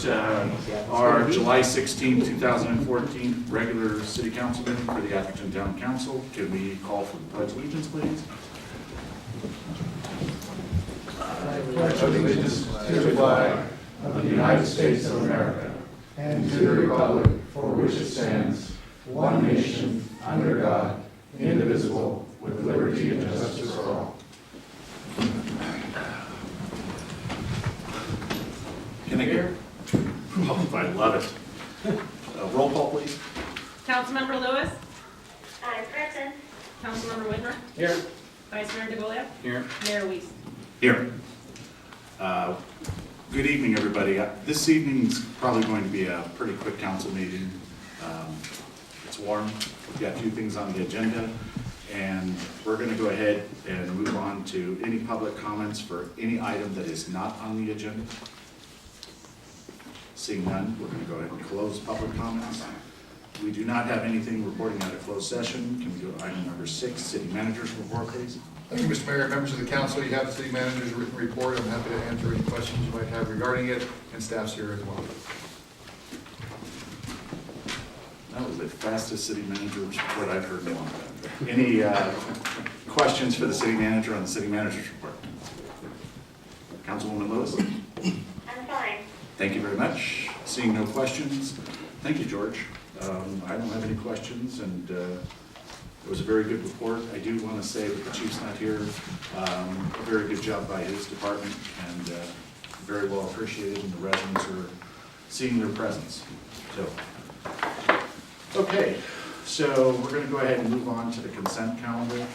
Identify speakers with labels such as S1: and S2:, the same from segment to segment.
S1: our July 16, 2014 regular city council meeting for the Atherton Town Council. Can we call for the pledge of allegiance, please?
S2: I pledge allegiance to the flag of the United States of America and to the republic for which it stands, one nation, under God, indivisible, with liberty and justice for all.
S1: Can I get? Oh, I love it. Roll call, please.
S3: Councilmember Lewis.
S4: Aye, present.
S3: Councilmember Whitmer.
S1: Here.
S3: Vice Mayor DeGolia.
S1: Here.
S3: Mayor Weiss.
S1: Here. Good evening, everybody. This evening's probably going to be a pretty quick council meeting. It's warm. We've got a few things on the agenda, and we're going to go ahead and move on to any public comments for any item that is not on the agenda. Seeing none, we're going to go ahead and close public comments. We do not have anything reporting out of closed session. Can we go to item number 6, City Manager's Report, please?
S5: Thank you, Mr. Mayor. Members of the council, you have the city manager's written report. I'm happy to answer any questions you might have regarding it, and staff's here as well.
S1: That was the fastest city manager's report I've heard in a long time. Any questions for the city manager on the city manager's report? Councilwoman Lewis?
S4: I'm fine.
S1: Thank you very much. Seeing no questions, thank you, George. I don't have any questions, and it was a very good report. I do want to say that the chief's not here. A very good job by his department, and very well appreciated, and the residents are seeing their presence. Okay, so we're going to go ahead and move on to the consent calendar.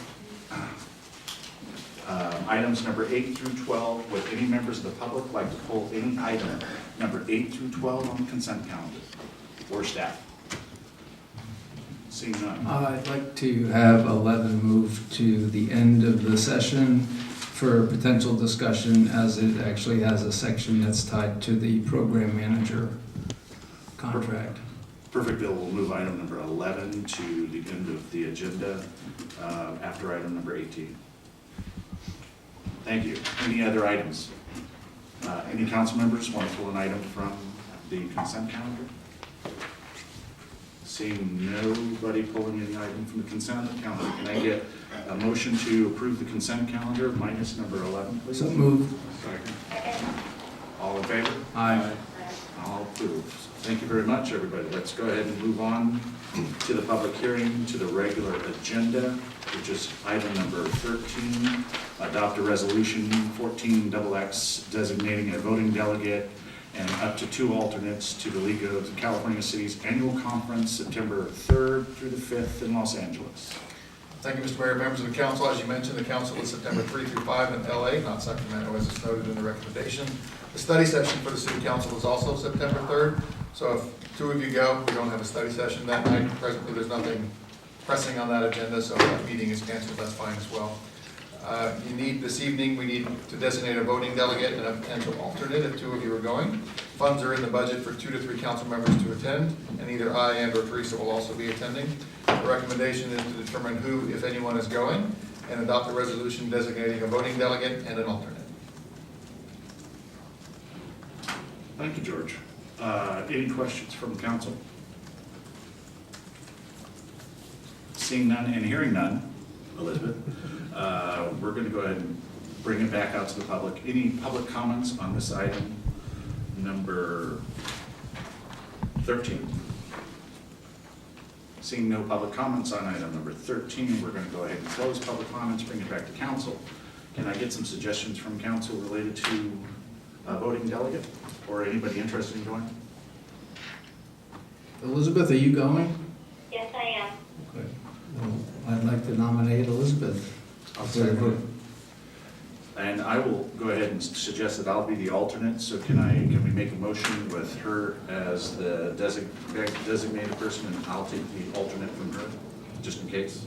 S1: Items number 8 through 12. Would any members of the public like to pull any item number 8 through 12 on the consent calendar, or staff? Seeing none.
S6: I'd like to have 11 moved to the end of the session for potential discussion, as it actually has a section that's tied to the program manager contract.
S1: Perfect, Bill. We'll move item number 11 to the end of the agenda after item number 18. Thank you. Any other items? Any council members want to pull an item from the consent calendar? Seeing nobody pulling any item from the consent calendar, can I get a motion to approve the consent calendar minus number 11, please?
S6: So moved.
S1: Second. All in favor?
S6: Aye.
S1: All approved. Thank you very much, everybody. Let's go ahead and move on to the public hearing, to the regular agenda, which is item number 13. Adopt a resolution 14XX designating a voting delegate and up to 2 alternates to the League of California Cities Annual Conference, September 3rd through the 5th in Los Angeles.
S5: Thank you, Mr. Mayor. Members of the council, as you mentioned, the council is September 3 through 5 in LA, not Sacramento, as is noted in the recommendation. The study session for the city council is also September 3rd. So if 2 of you go, we don't have a study session that night. Presently, there's nothing pressing on that agenda, so if that meeting is canceled, that's fine as well. This evening, we need to designate a voting delegate and a potential alternate if 2 of you are going. Funds are in the budget for 2 to 3 council members to attend, and either I and or Teresa will also be attending. The recommendation is to determine who, if anyone, is going, and adopt a resolution designating a voting delegate and an alternate.
S1: Thank you, George. Any questions from the council? Seeing none and hearing none, Elizabeth, we're going to go ahead and bring it back out to the public. Any public comments on this item number 13? Seeing no public comments on item number 13, we're going to go ahead and close public comments, bring it back to council. Can I get some suggestions from council related to a voting delegate or anybody interested in going?
S6: Elizabeth, are you going?
S4: Yes, I am.
S6: Okay. Well, I'd like to nominate Elizabeth.
S1: I'll second it. And I will go ahead and suggest that I'll be the alternate. So can we make a motion with her as the designated person, and I'll take the alternate from her, just in case?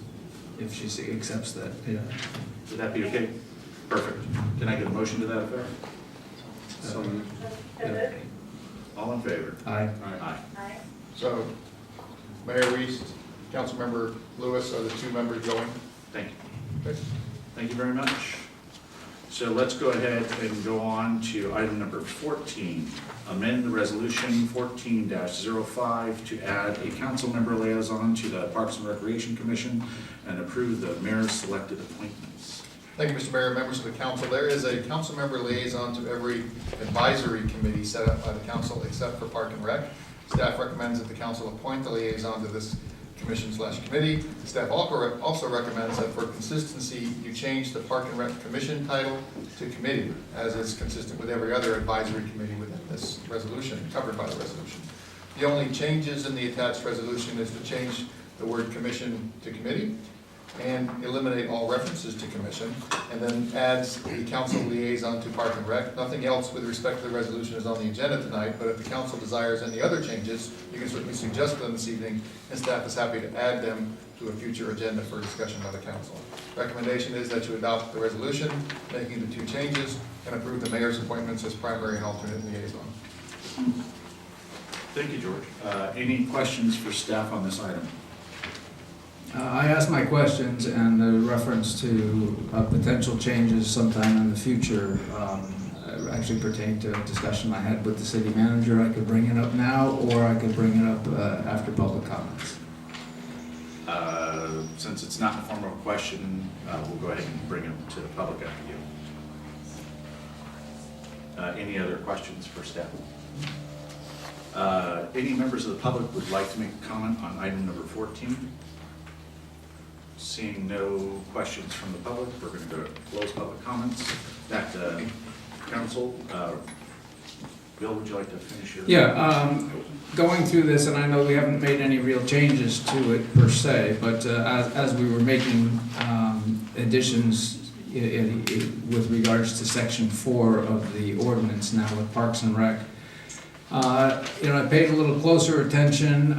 S6: If she accepts that, yeah.
S1: Would that be okay? Perfect. Can I get a motion to that effect?
S4: So moved.
S1: All in favor?
S6: Aye.
S1: Aye.
S4: Aye.
S5: So, Mayor Weiss, Councilmember Lewis are the 2 members going.
S1: Thank you.
S5: Okay.
S1: Thank you very much. So let's go ahead and go on to item number 14. Amend the resolution 14-05 to add a council member liaison to the Parks and Recreation Commission and approve the mayor's selected appointments.
S5: Thank you, Mr. Mayor, members of the council. There is a council member liaison to every advisory committee set up by the council except for Park and Rec. Staff recommends that the council appoint the liaison to this commission/committee. Staff also recommends that for consistency, you change the Park and Rec Commission title to committee, as is consistent with every other advisory committee within this resolution, covered by the resolution. The only changes in the attached resolution is to change the word commission to committee and eliminate all references to commission, and then adds the council liaison to Park and Rec. Nothing else with respect to the resolution is on the agenda tonight, but if the council desires any other changes, you can certainly suggest them this evening, and staff is happy to add them to a future agenda for discussion by the council. Recommendation is that you adopt the resolution, making the two changes, and approve the mayor's appointments as primary and alternate liaison.
S1: Thank you, George. Any questions for staff on this item?
S6: I asked my questions, and the reference to potential changes sometime in the future actually pertained to a discussion I had with the city manager. I could bring it up now, or I could bring it up after public comments.
S1: Since it's not in the form of a question, we'll go ahead and bring it to the public after you. Any other questions for staff? Any members of the public would like to make a comment on item number 14? Seeing no questions from the public, we're going to go to close public comments. Back to council. Bill, would you like to finish your?
S6: Yeah, going through this, and I know we haven't made any real changes to it per se, but as we were making additions with regards to section 4 of the ordinance now with Parks and Rec, I paid a little closer attention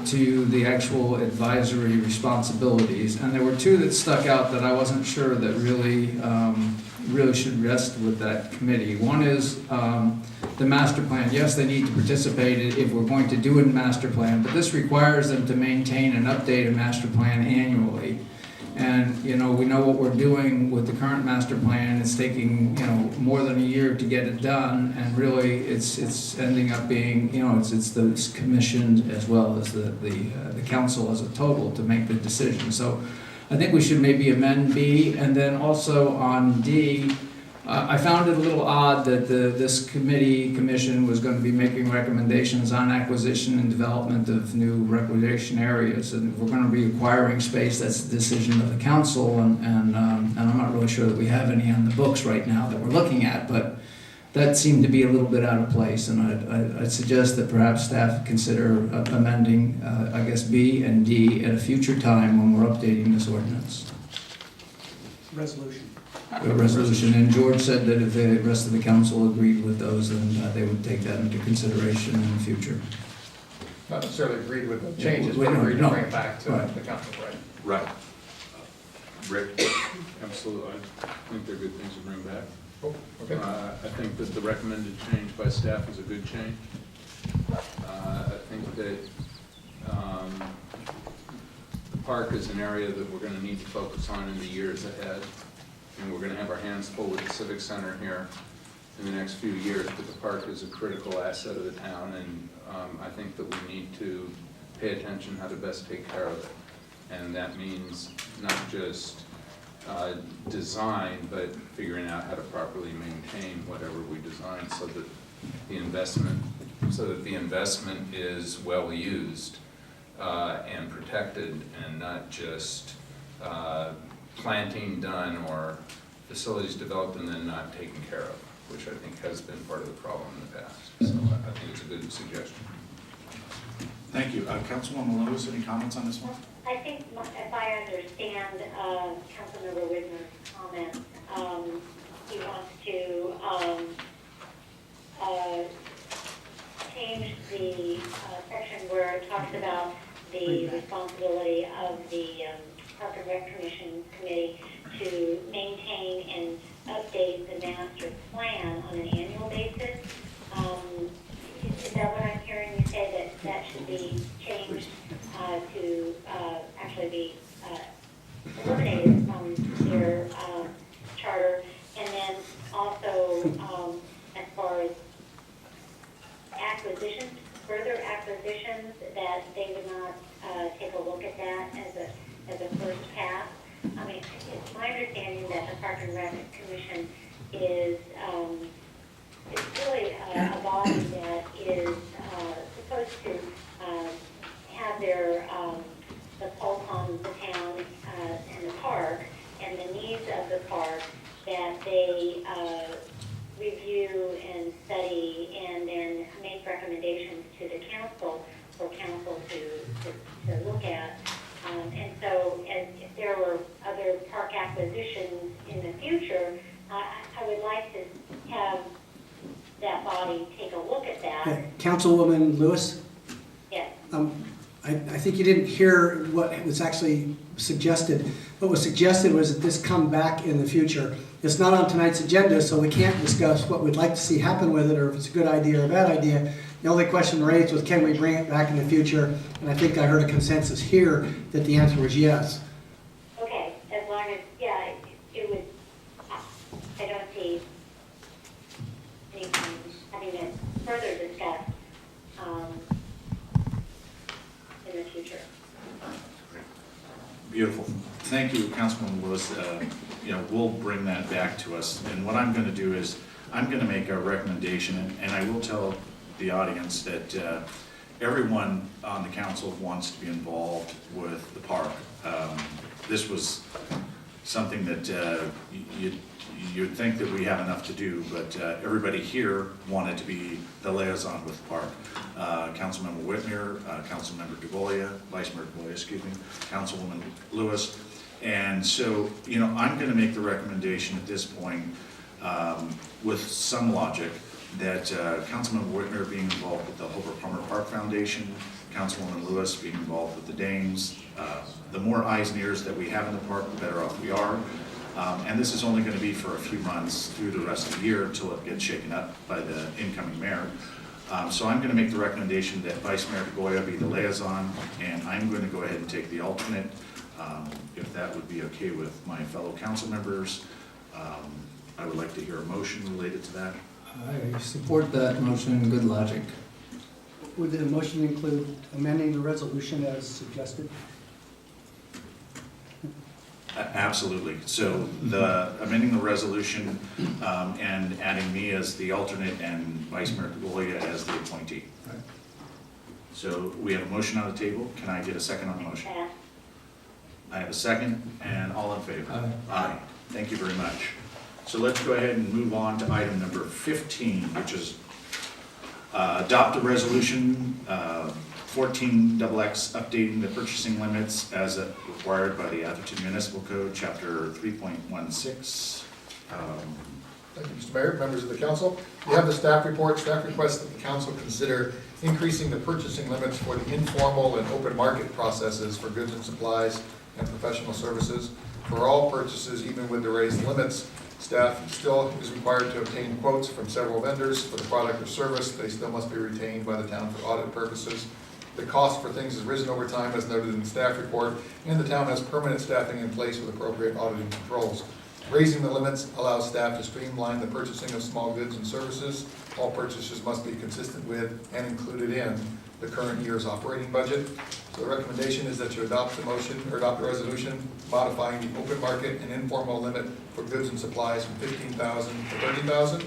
S6: to the actual advisory responsibilities, and there were two that stuck out that I wasn't sure that really should rest with that committee. One is the master plan. Yes, they need to participate if we're going to do a master plan, but this requires them to maintain and update a master plan annually. And, we know what we're doing with the current master plan. It's taking, more than a year to get it done, and really it's ending up being, it's the commission as well as the council as a total to make the decision. So I think we should maybe amend B, and then also on D, I found it a little odd that this commission was going to be making recommendations on acquisition and development of new recreation areas. And if we're going to be acquiring space, that's the decision of the council, and I'm not really sure that we have any on the books right now that we're looking at, but that seemed to be a little bit out of place, and I'd suggest that perhaps staff consider amending, B and D at a future time when we're updating this ordinance. Resolution, and George said that if the rest of the council agreed with those, then they would take that into consideration in the future.
S5: Not necessarily agreed with the changes,
S6: we
S5: but
S6: don't-
S5: agreed to
S6: no.
S5: bring it back to
S6: Right.
S5: the council, right?
S1: Right. Rick?
S7: Absolutely. I think they're good things to bring back.
S5: Oh, okay.
S7: I think that the recommended change by staff is a good change. I think that the park is an area that we're going to need to focus on in the years ahead. And we're going to have our hands full with the Civic Center here in the next few years, but the park is a critical asset of the town, and I think that we need to pay attention how to best take care of it. And that means not just design, but figuring out how to properly maintain whatever we design so that the investment is well used and protected, and not just planting done or facilities developed and then not taken care of, which I think has been part of the problem in the past. So I think it's a good suggestion.
S1: Thank you. Councilwoman Lewis, any comments on this one?
S4: I think if I understand Councilmember Widmer's comment, he wants to change the section where it talks about the responsibility of the Park and Rec Committee to maintain and update the master plan on an annual basis. Is that what I'm hearing you say, that should be changed to actually be eliminated from their charter? And then further acquisitions, that they would not take a look at that as a first pass. I mean, it's my understanding that the Park and Rec Commission is really a body that is supposed to have their the pulse on the town and the park and the needs of the park, that they review and study and then make recommendations to the council for council to look at. And so, if there were other park acquisitions in the future, I would like to have that body take a look at that.
S2: Yeah, Councilwoman Lewis,
S4: Yes.
S2: I think you didn't hear what was actually suggested. What was suggested was that this come back in the future. It's not on tonight's agenda, so we can't discuss what we'd like to see happen with it or if it's a good idea or a bad idea. The only question raised was, can we bring it back in the future? And I think I heard a consensus here that the answer was yes.
S4: Okay, as long as, yeah, it would, I don't see anything having it further discussed in the future.
S1: Beautiful. Thank you, Councilwoman Lewis. We'll bring that back to us. And what I'm going to do is, I'm going to make a recommendation, and I will tell the audience that everyone on the council wants to be involved with the park. This was something that you'd think that we have enough to do, but everybody here wanted to be the liaison with the park. Councilmember Whitmer, Councilmember DeGolia, Vice Mayor DeGolia, excuse me, Councilwoman Lewis. And so, I'm going to make the recommendation at this point with some logic that Councilmember Whitmer being involved with the Hobart Palmer Park Foundation, Councilwoman Lewis being involved with the Dames. The more eyes and ears that we have in the park, the better off we are. And this is only going to be for a few months through the rest of the year until it gets shaken up by the incoming mayor. So I'm going to make the recommendation that Vice Mayor DeGolia be the liaison, and I'm going to go ahead and take the alternate, if that would be okay with my fellow council members. I would like to hear a motion related to that.
S6: I support that motion, good logic.
S2: Would the motion include amending the resolution as suggested?
S1: Absolutely. So amending the resolution and adding me as the alternate and Vice Mayor DeGolia as the appointee.
S6: Right.
S1: So we have a motion on the table. Can I get a second on the motion?
S4: Pass.
S1: I have a second, and all in favor?
S6: Aye.
S1: Aye. Thank you very much. So let's go ahead and move on to item number 15, which is adopt a resolution 14XX updating the purchasing limits as required by the Atherton Municipal Code, Chapter 3.16.
S5: Thank you, Mr. Mayor, members of the council. You have the staff report. Staff requests that the council consider increasing the purchasing limits for the informal and open market processes for goods and supplies and professional services. For all purchases, even with the raised limits, staff still is required to obtain quotes from several vendors for the product or service. They still must be retained by the town for audit purposes. The cost for things has risen over time, as noted in the staff report, and the town has permanent staffing in place with appropriate auditing controls. Raising the limits allows staff to streamline the purchasing of small goods and services. All purchases must be consistent with and included in the current year's operating budget. So the recommendation is that you adopt the motion or adopt a resolution modifying the open market and informal limit for goods and supplies from $15,000 to $30,000,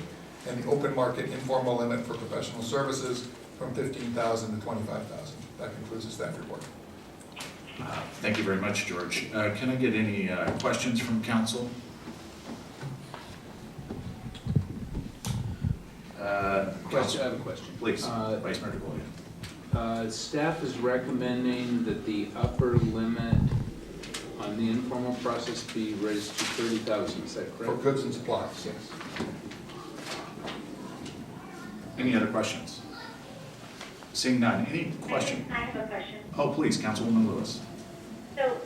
S5: and the open market informal limit for professional services from $15,000 to $25,000. That concludes the staff report.
S1: Thank you very much, George. Can I get any questions from council?
S7: Question, I have a question.
S1: Please, Vice Mayor DeGolia.
S7: Staff is recommending that the upper limit on the informal process be raised to $30,000, is that
S5: For
S7: correct?
S5: goods and supplies.
S7: Yes.
S1: Any other questions? Seeing none, any question?
S4: I have a question.
S1: Oh, please, Councilwoman Lewis.
S4: So,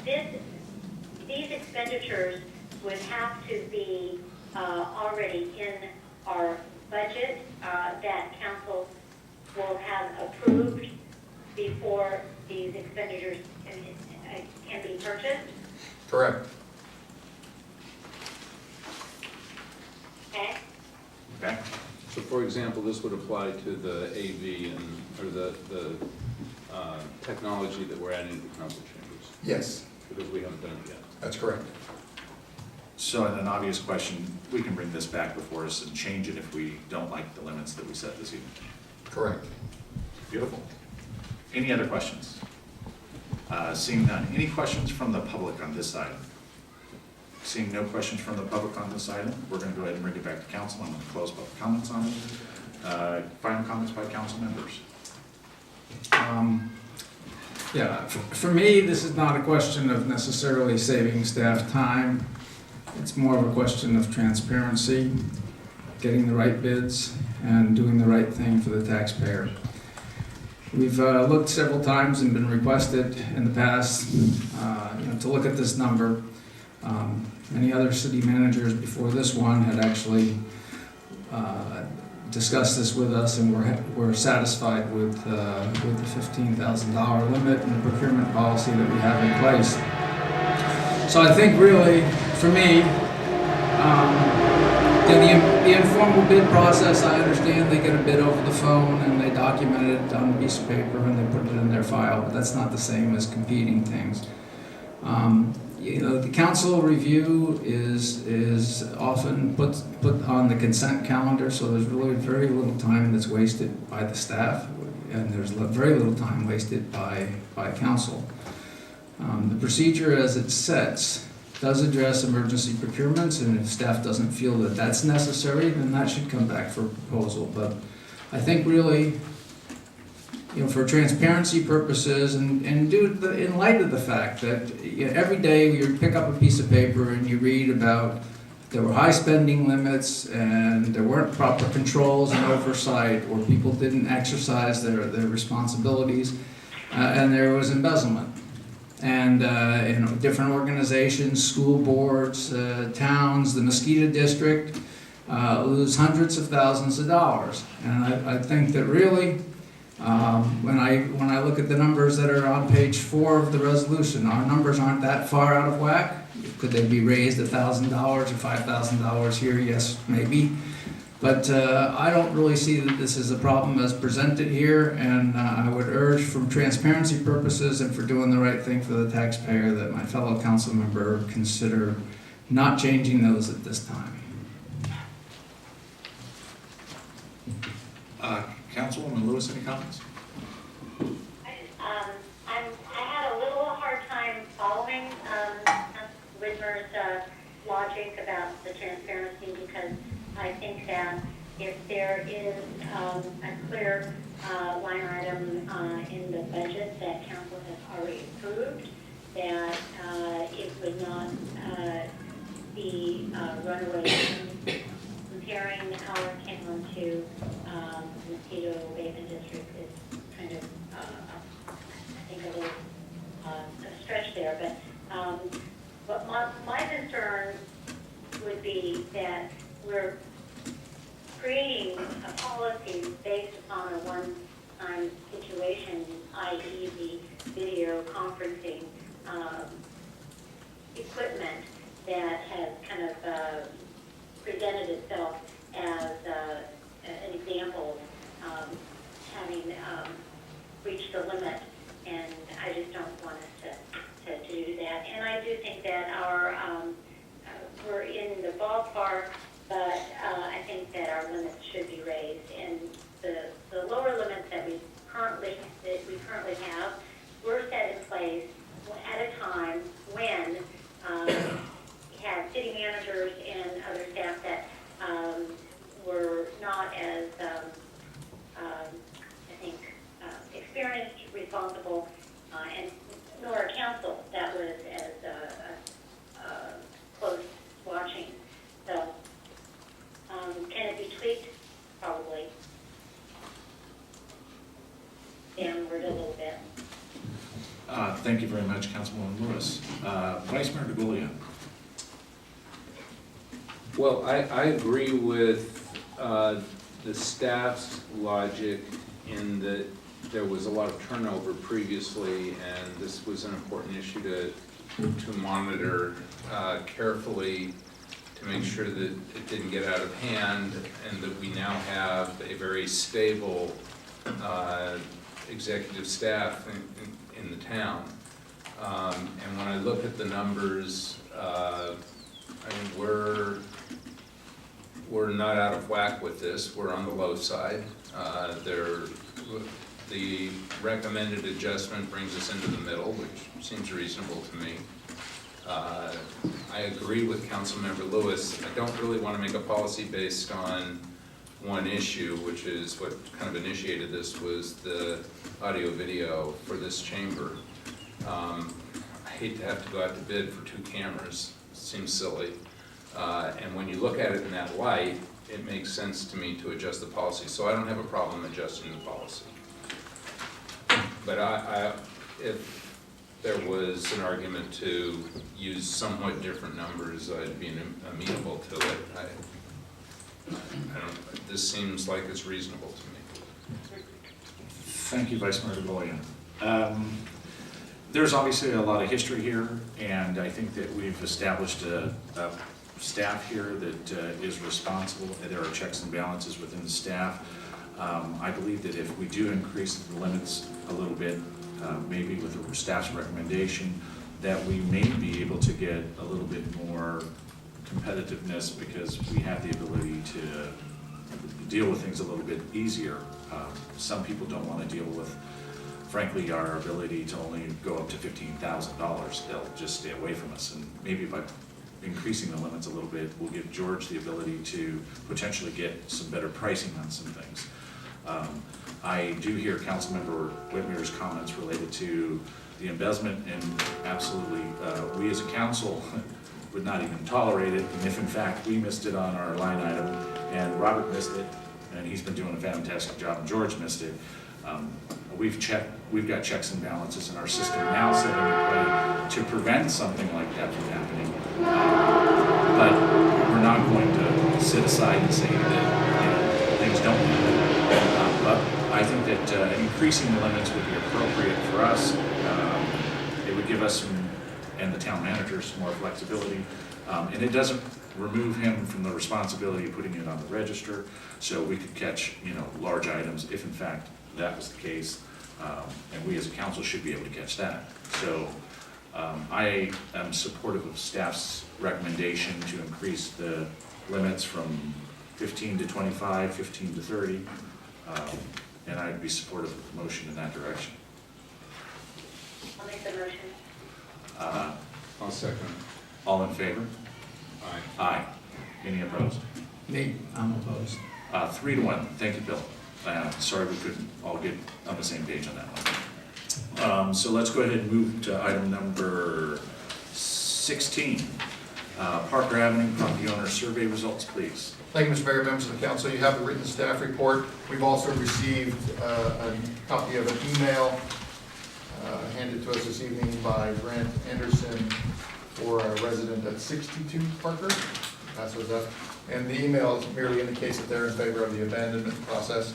S4: these expenditures would have to be already in our budget that council will have approved before these expenditures can be purchased?
S5: Correct.
S4: Okay?
S1: Okay?
S5: So
S7: for example, this would apply to the AV or the technology that we're adding to the council chambers,
S5: Yes,
S7: because we haven't done it yet.
S5: that's correct.
S1: So an obvious question, we can bring this back before us and change it if we don't like the limits that we set this evening.
S5: Correct.
S1: Beautiful. Any other questions? Seeing none. Any questions from the public on this item? Seeing no questions from the public on this item, we're going to go ahead and bring it back to council. I'm going to close public comments on it. Final comments by council members.
S6: Yeah, for me, this is not a question of necessarily saving staff time. It's more of a question of transparency, getting the right bids, and doing the right thing for the taxpayer. We've looked several times and been requested in the past to look at this number. Many other city managers before this one had actually discussed this with us, and we're satisfied with the $15,000 limit and the procurement policy that we have in place. So I think really, for me, the informal bid process, I understand they get a bid over the phone and they document it on a piece of paper and they put it in their file, but that's not the same as competing things. The council review is often put on the consent calendar, so there's really very little time that's wasted by the staff, and there's very little time wasted by council. The procedure as it sets does address emergency procurements, and if staff doesn't feel that that's necessary, then that should come back for proposal. But I think really, for transparency purposes and in light of the fact that every day you pick up a piece of paper and you read about there were high spending limits and there weren't proper controls and oversight, or people didn't exercise their responsibilities, and there was embezzlement. And different organizations, school boards, towns, the mosquito district lose hundreds of thousands of dollars. And I think that really, when I look at the numbers that are on page 4 of the resolution, our numbers aren't that far out of whack. Could they be raised $1,000 or $5,000 here? Yes, maybe. But I don't really see that this is a problem as presented here, and I would urge, from transparency purposes and for doing the right thing for the taxpayer, that my fellow council member consider not changing those at this time.
S1: Councilwoman Lewis, any comments?
S4: I had a little hard time following Whitmer's logic about the transparency, because I think that if there is a clear line item in the budget that council has already approved, that it would not be runaway. Comparing our town to the mosquito abatement district is kind of, I think, a little a stretch there. But my concern would be that we're creating a policy based upon a one-time situation, i.e. the video conferencing equipment that has kind of presented itself as an example of having reached the limit, and I just don't want us to do that. And I do think that we're in the ballpark, but I think that our limits should be raised, and the lower limits that we currently have were set in place at a time when we had city managers and other staff that were not as I think experienced, responsible, and nor a council that was as close watching. So can it be tweaked? Probably. Downward a little bit.
S1: Thank you very much, Councilwoman Lewis. Vice Mayor DeGolia.
S7: Well, I agree with the staff's logic in that there was a lot of turnover previously, and this was an important issue to monitor carefully to make sure that it didn't get out of hand and that we now have a very stable executive staff in the town. And when I look at the numbers, I mean, we're not out of whack with this. We're on the low side. The recommended adjustment brings us into the middle, which seems reasonable to me. I agree with Councilmember Lewis. I don't really want to make a policy based on one issue, which is what kind of initiated this, was the audio video for this chamber. I hate to have to go out to bid for 2 cameras. It seems silly. And when you look at it in that light, it makes sense to me to adjust the policy. So I don't have a problem adjusting the policy. But if there was an argument to use somewhat different numbers, I'd be amenable to it. This seems like it's reasonable to me.
S1: Thank you, Vice Mayor DeGolia. There's obviously a lot of history here, and I think that we've established a staff here that is responsible. There are checks and balances within the staff. I believe that if we do increase the limits a little bit, maybe with the staff's recommendation, that we may be able to get a little bit more competitiveness because we have the ability to deal with things a little bit easier. Some people don't want to deal with, frankly, our ability to only go up to $15,000. They'll just stay away from us. And maybe by increasing the limits a little bit, we'll give George the ability to potentially get some better pricing on some things. I do hear Councilmember Whitmer's comments related to the embezzlement, and absolutely, we as a council would not even tolerate it. And if in fact we missed it on our line item, and Robert missed it, and he's been doing a fantastic job, and George missed it, we've got checks and balances in our system now set in play to prevent something like that from happening. But we're not going to sit aside and say that things don't happen. But I think that increasing the limits would be appropriate for us. It would give us and the town manager some more flexibility. And it doesn't remove him from the responsibility of putting it on the register, so we could catch, large items if in fact that was the case. And we as a council should be able to catch that. So I am supportive of staff's recommendation to increase the limits from 15 to 25, 15 to 30. And I'd be supportive of the motion in that direction.
S4: I'll make the motion.
S7: I'll second.
S1: All in favor?
S7: Aye.
S1: Aye. Any opposed?
S6: Me, I'm opposed.
S1: 3-1. Thank you, Bill. Sorry we couldn't all get on the same page on that one. So let's go ahead and move to item number 16. Parker Avenue property owner survey results, please.
S5: Thank you, Mr. Mayor, members of the council. You have the written staff report. We've also received a copy of an email handed to us this evening by Grant Anderson for a resident at 62 Parker. Pass those up. And the email merely indicates that they're in favor of the abandonment process.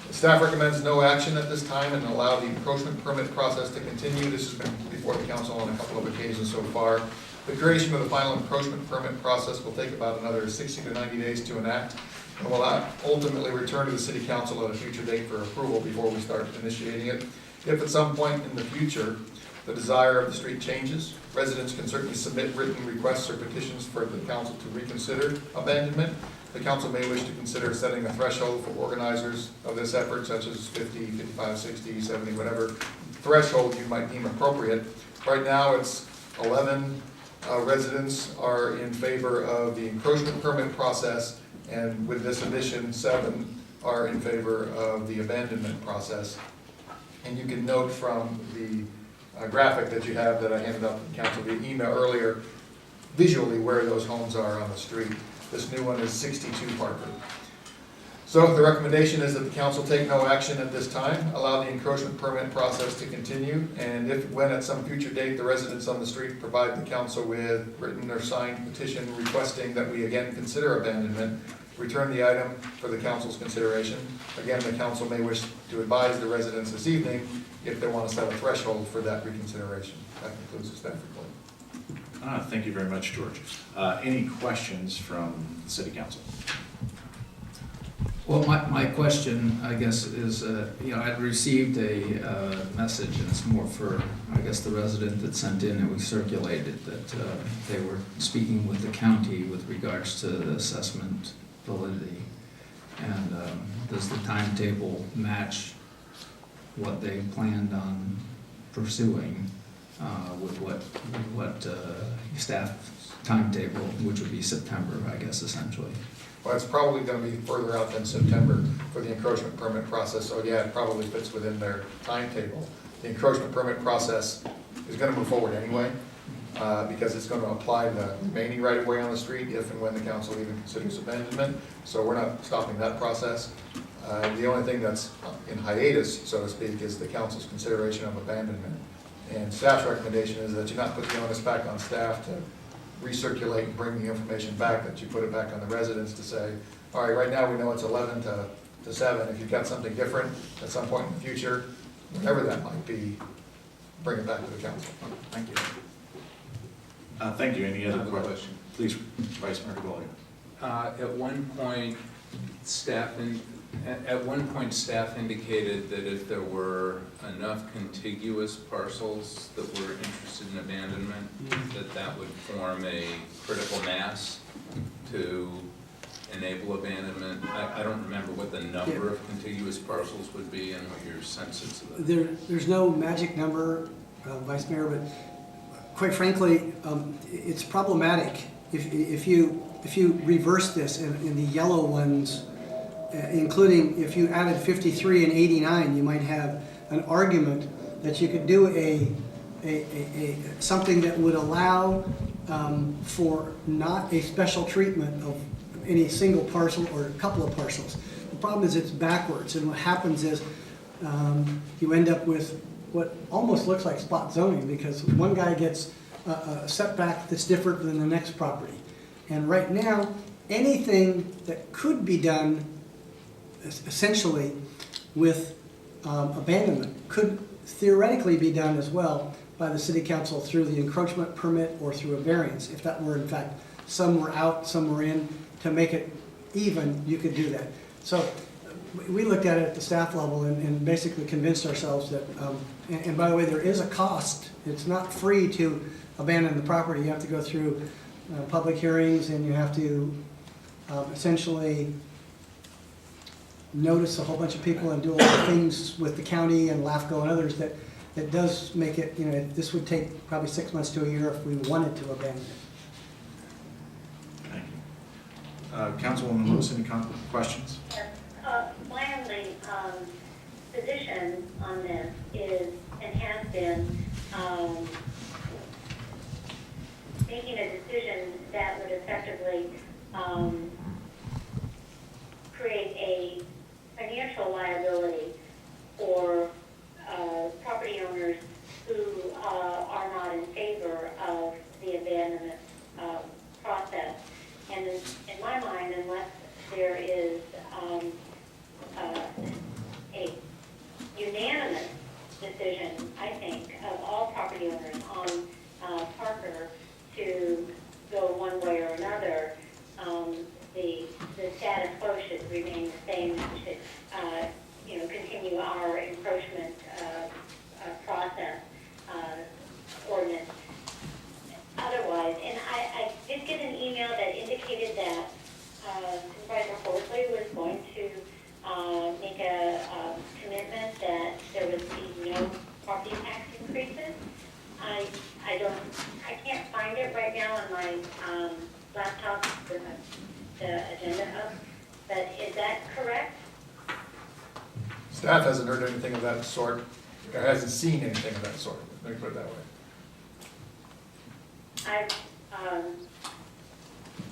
S5: The staff recommends no action at this time and allow the encroachment permit process to continue. This has been before the council on a couple of occasions so far. The creation of the final encroachment permit process will take about another 60 to 90 days to enact, and will ultimately return to the city council at a future date for approval before we start initiating it. If at some point in the future the desire of the street changes, residents can certainly submit written requests or petitions for the council to reconsider abandonment. The council may wish to consider setting a threshold for organizers of this effort, such as 50, 55, 60, 70, whatever threshold you might deem appropriate. Right now, it's 11 residents are in favor of the encroachment permit process, and with this addition, 7 are in favor of the abandonment process. And you can note from the graphic that you have that I handed out to the council via email earlier, visually where those homes are on the street. This new one is 62 Parker. So the recommendation is that the council take no action at this time, allow the encroachment permit process to continue, and when at some future date the residents on the street provide the council with written or signed petition requesting that we again consider abandonment, return the item for the council's consideration. Again, the council may wish to advise the residents this evening if they want to set a threshold for that reconsideration. That concludes the staff report.
S1: Thank you very much, George. Any questions from the city council?
S6: Well, my question, I guess, is, I'd received a message, and it's more for, I guess, the resident that sent in, and we circulated, that they were speaking with the county with regards to the assessment validity. And does the timetable match what they planned on pursuing with what staff timetable, which would be September, I guess, essentially?
S5: Well, it's probably going to be further out than September for the encroachment permit process, so yeah, it probably fits within their timetable. The encroachment permit process is going to move forward anyway, because it's going to apply the remaining right-of-way on the street if and when the council even considers abandonment, so we're not stopping that process. The only thing that's in hiatus, so to speak, is the council's consideration of abandonment. And staff's recommendation is that you not put the onus back on staff to recirculate and bring the information back, that you put it back on the residents to say, all right, right now we know it's 11 to 7. If you've got something different at some point in the future, whatever that might be, bring it back to the council.
S1: Thank you. Thank you. Any other
S7: Another
S1: questions?
S7: question.
S1: Please, Vice Mayor DeGolia.
S7: At one point, staff indicated that if there were enough contiguous parcels that were interested in abandonment, that would form a critical mass to enable abandonment. I don't remember what the number of contiguous parcels would be and what your sense is of that.
S8: There's no magic number, Vice Mayor, but quite frankly, it's problematic if you reverse this in the yellow ones, including if you added 53 and 89, you might have an argument that you could do something that would allow for not a special treatment of any single parcel or a couple of parcels. The problem is it's backwards, and what happens is you end up with what almost looks like spot zoning, because one guy gets a setback that's different than the next property. And right now, anything that could be done essentially with abandonment could theoretically be done as well by the city council through the encroachment permit or through a variance. If that were in fact, some were out, some were in, to make it even, you could do that. So we looked at it at the staff level and basically convinced ourselves that, and by the way, there is a cost. It's not free to abandon the property. You have to go through public hearings, and you have to essentially notice a whole bunch of people and do a lot of things with the county and LAFCO and others that does make it, this would take probably 6 months to a year if we wanted to abandon it.
S1: Thank you. Councilwoman Lewis, any questions?
S4: My only position on this is, and has been, making a decision that would effectively create a financial liability for property owners who are not in favor of the abandonment process. And in my mind, unless there is a unanimous decision, I think, of all property owners on Parker to go one way or another, the status quo should remain the same. We should, continue our encroachment process ordinance. Otherwise, and I did get an email that indicated that Supervisor Horsley was going to make a commitment that there would be no property tax increases. I can't find it right now on my laptop with the agenda up, but is that correct?
S5: Staff hasn't heard anything of that sort, or hasn't seen anything of that sort, let me put it that way.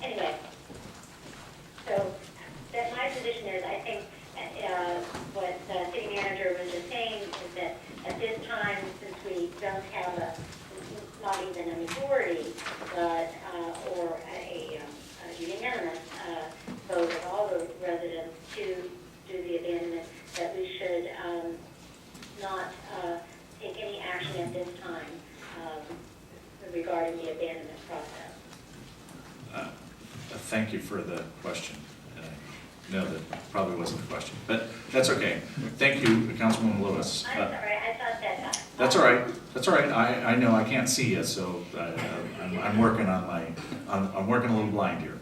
S4: Anyway, so that my position is, I think what the city manager was just saying is that at this time, since we don't have not even a majority, but or a unanimous vote of all the residents to do the abandonment, that we should not take any action at this time regarding the abandonment process.
S1: for the question. No, that probably wasn't the question, but that's okay. Thank you, Councilwoman Lewis.
S4: I'm sorry, I thought that.
S1: That's all right. That's all right. I know I can't see you, so I'm working on I'm working a little blind here.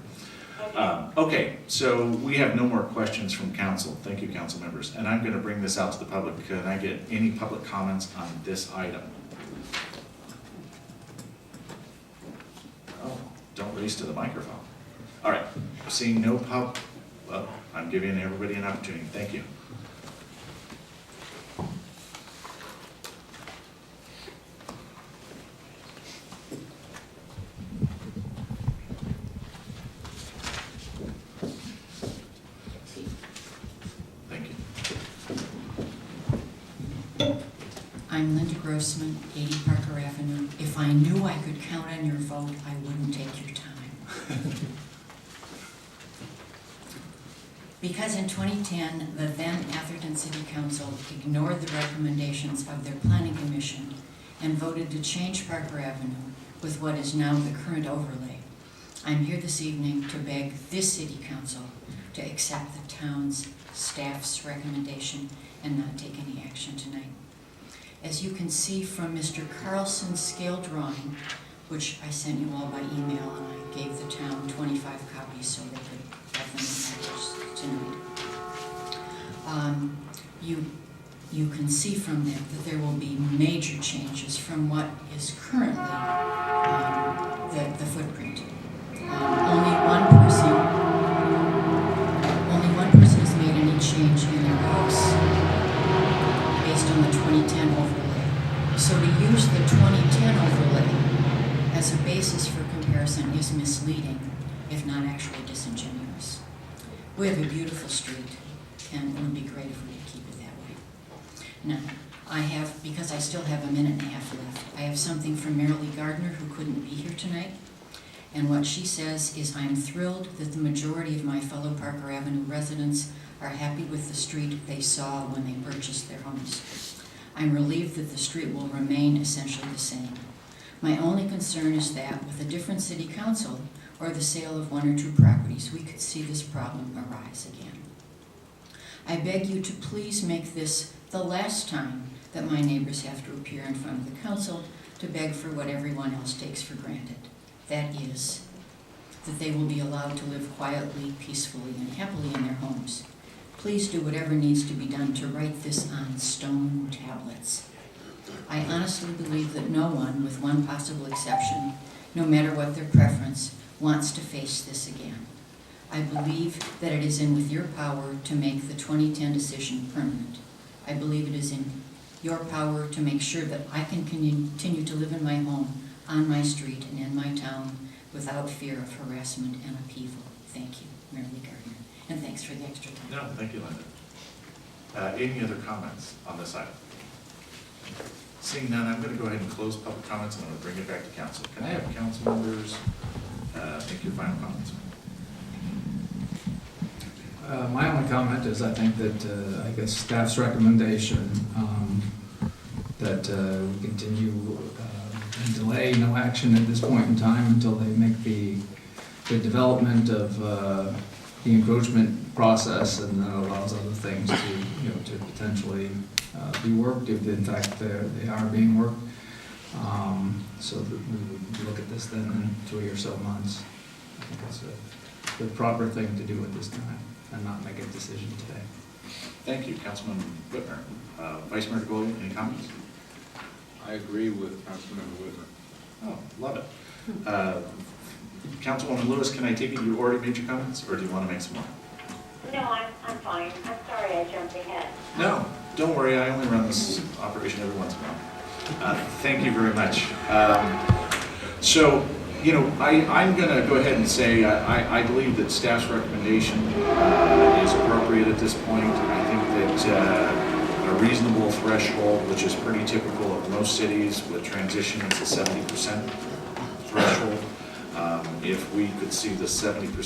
S1: Okay, so we have no more questions from council. Thank you, council members. And I'm going to bring this out to the public. Can I get any public comments on this item? Oh, don't race to the microphone. All right, seeing no well, I'm giving everybody an opportunity. Thank you. Thank you.
S9: I'm Linda Grossman, 80 Parker Avenue. If I knew I could count on your vote, I wouldn't take your time. Because in 2010, the then Atherton City Council ignored the recommendations of their planning commission and voted to change Parker Avenue with what is now the current overlay. I'm here this evening to beg this city council to accept the town's staff's recommendation and not take any action tonight. As you can see from Mr. Carlson's scale drawing, which I sent you all by email, and I gave the town 25 copies so they could have them in package tonight. You can see from that there will be major changes from what is currently the footprint. Only one person has made any change in their house based on the 2010 overlay. So to use the 2010 overlay as a basis for comparison is misleading, if not actually disingenuous. We have a beautiful street, and it would be great if we could keep it that way. Now, because I still have a minute and a half left, I have something from Marilee Gardner, who couldn't be here tonight. And what she says is, I'm thrilled that the majority of my fellow Parker Avenue residents are happy with the street they saw when they purchased their homes. I'm relieved that the street will remain essentially the same. My only concern is that with a different city council or the sale of 1 or 2 properties, we could see this problem arise again. I beg you to please make this the last time that my neighbors have to appear in front of the council to beg for what everyone else takes for granted. That is, that they will be allowed to live quietly, peacefully, and happily in their homes. Please do whatever needs to be done to write this on stone tablets. I honestly believe that no one, with one possible exception, no matter what their preference, wants to face this again. I believe that it is with your power to make the 2010 decision permanent. I believe it is in your power to make sure that I can continue to live in my home, on my street, and in my town without fear of harassment and upheaval. Thank you, Marilee Gardner, and thanks for the extra time.
S1: No, thank you, Linda. Any other comments on this item? Seeing none, I'm going to go ahead and close public comments, and I'm going to bring it back to council. Can I have council members make your final comments?
S6: My only comment is I think that, I guess, staff's recommendation that we continue and delay no action at this point in time until they make the development of the encroachment process, and that allows other things to potentially be worked if in fact they are being worked. So that we would look at this then in 3 or so months. I think that's the proper thing to do at this time, and not make a decision today.
S1: Thank you, Councilman Whitmer. Vice Mayor DeGolia, any comments?
S7: I agree with Councilmember Whitmer.
S1: Oh, love it. Councilwoman Lewis, can I take it you already made your comments, or do you want to make some more?
S4: No, I'm fine. I'm sorry I jumped ahead.
S1: No, don't worry. I only run this operation every once in a while. Thank you very much. So, I'm going to go ahead and say I believe that staff's recommendation is appropriate at this point. I think that a reasonable threshold, which is pretty typical of most cities with transition, is a 70% threshold. If we could see the 70%